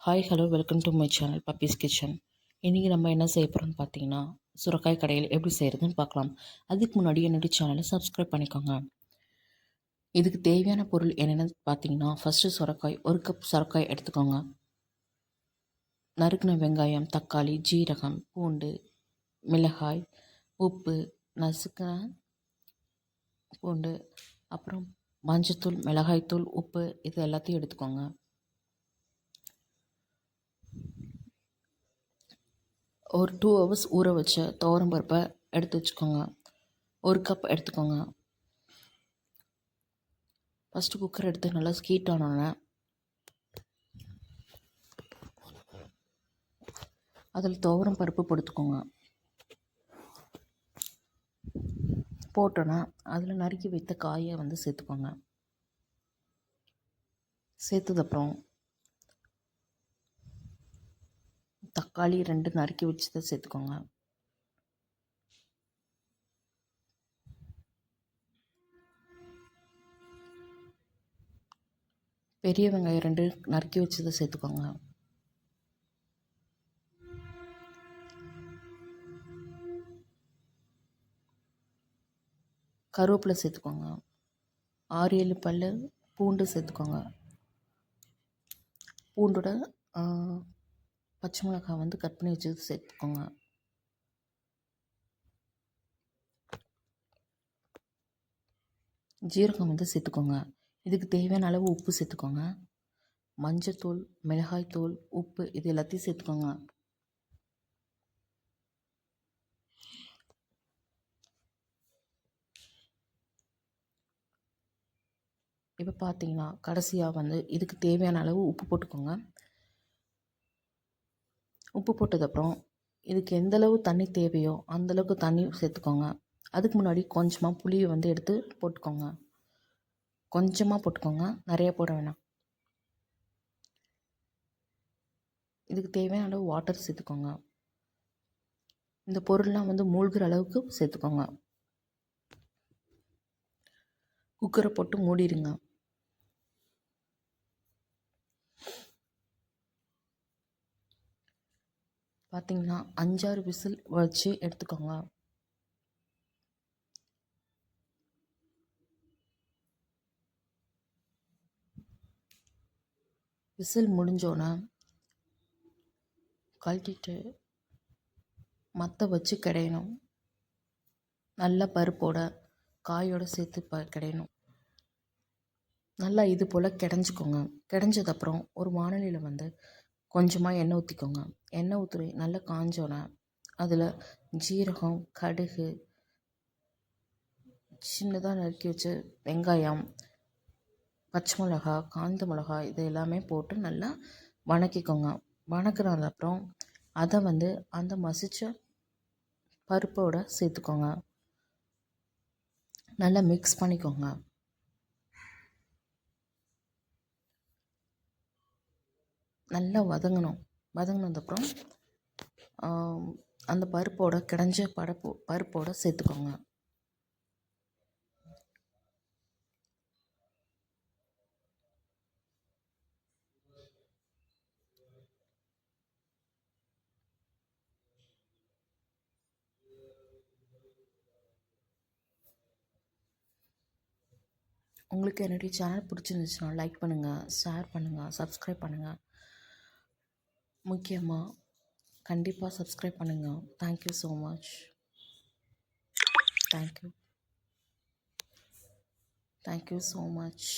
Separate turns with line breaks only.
Hi hello welcome to my channel puppies kitchen. இன்றைக்கி நம்ம என்ன செய்ய போகிறோம்னு பார்த்தீங்கன்னா, சுரக்காய் கடையில் எப்படி செய்கிறதுன்னு பார்க்கலாம். அதுக்கு முன்னாடி என்னுடைய சேனலை சப்ஸ்கிரைப் பண்ணிக்கோங்க. இதுக்கு தேவையான பொருள் என்னென்னு பார்த்தீங்கன்னா, ஃபஸ்ட்டு சுரக்காய் 1 கப் சுரக்காய் எடுத்துக்கோங்க. நறுக்கின வெங்காயம், தக்காளி, ஜீரகம், பூண்டு, மிளகாய், உப்பு, நசுக்கின பூண்டு, அப்புறம் மஞ்சத்தூள், மிளகாய்த்தூள், உப்பு இது எல்லாத்தையும் எடுத்துக்கோங்க. ஒரு 2 ஹவர்ஸ் ஊற வச்ச துவரம் பருப்பை எடுத்து வச்சுக்கோங்க. 1 கப் எடுத்துக்கோங்க. ஃபஸ்ட்டு குக்கர் எடுத்து நல்லா ஹீட் ஆனோடனே அதில் துவரம் பருப்பு போட்டுக்கோங்க. போட்டோன்னா அதில் நறுக்கி வைத்த காயை சேர்த்துக்கோங்க. சேர்த்ததுக்கப்புறம் தக்காளி 2 நறுக்கி வச்சதை சேர்த்துக்கோங்க. பெரிய வெங்காயம் 2 நறுக்கி வச்சதை சேர்த்துக்கோங்க. கருவேப்பிலை சேர்த்துக்கோங்க. 6-7 பல் பூண்டு சேர்த்துக்கோங்க. பூண்டோட பச்சை மிளகாய் கட் பண்ணி வச்சது சேர்த்துக்கோங்க. ஜீரகம் சேர்த்துக்கோங்க. இதுக்கு தேவையான அளவு உப்பு சேர்த்துக்கோங்க. மஞ்சத்தூள், மிளகாய்த்தூள், உப்பு இது எல்லாத்தையும் சேர்த்துக்கோங்க. இப்போ பார்த்தீங்கன்னா கடைசியாக இதுக்கு தேவையான அளவு உப்பு போட்டுக்கோங்க. உப்பு போட்டதுக்கப்புறம் இதுக்கு எந்தளவு தண்ணி தேவையோ அந்தளவுக்கு தண்ணி சேர்த்துக்கோங்க. அதுக்கு முன்னாடி கொஞ்சமாக புளியை எடுத்து போட்டுக்கோங்க. கொஞ்சமாக போட்டுக்கோங்க, நிறைய போட வேணாம். இதுக்கு தேவையான அளவு வாட்டர் சேர்த்துக்கோங்க. இந்த பொருள்லாம் மூழ்கிற அளவுக்கு சேர்த்துக்கோங்க. குக்கரை போட்டு மூடிடுங்க. பார்த்தீங்கன்னா 5-6 விசில் வச்சு எடுத்துக்கோங்க. விசில் முடிஞ்சோன்னே கழட்டிட்டு மற்ற வச்சு கிடையணும். நல்ல பருப்போட காயோடு சேர்த்து கிடையணும். நல்லா இது போல் கிடைஞ்சிக்கோங்க. கிடைஞ்சதுக்கப்புறம் ஒரு வானலியில் கொஞ்சமாக எண்ணெய் ஊற்றிக்கோங்க. எண்ணெய் ஊற்றி நல்லா காஞ்சோன்னே அதில் ஜீரகம், கடுகு, சின்னதாக நறுக்கி வச்ச வெங்காயம், பச்சை மிளகா, காய்ந்த மிளகா இது எல்லாமே போட்டு நல்லா வணக்கிக்கோங்க. வணக்கினதுக்கப்புறம் அதை அந்த மசித்த பருப்போடு சேர்த்துக்கோங்க. நல்லா மிக்ஸ் பண்ணிக்கோங்க. நல்லா வதங்கணும். வதங்கினதுக்கப்புறம் அந்த பருப்போட கிடைஞ்ச பருப்போடு சேர்த்துக்கோங்க. உங்களுக்கு என்னுடைய சேனல் பிடிச்சிருந்துச்சுன்னா லைக் பண்ணுங்கள், ஷேர் பண்ணுங்கள், சப்ஸ்கிரைப் பண்ணுங்கள். முக்கியமாக கண்டிப்பாக சப்ஸ்கிரைப் பண்ணுங்கள். Thank you so much. Thank you so much.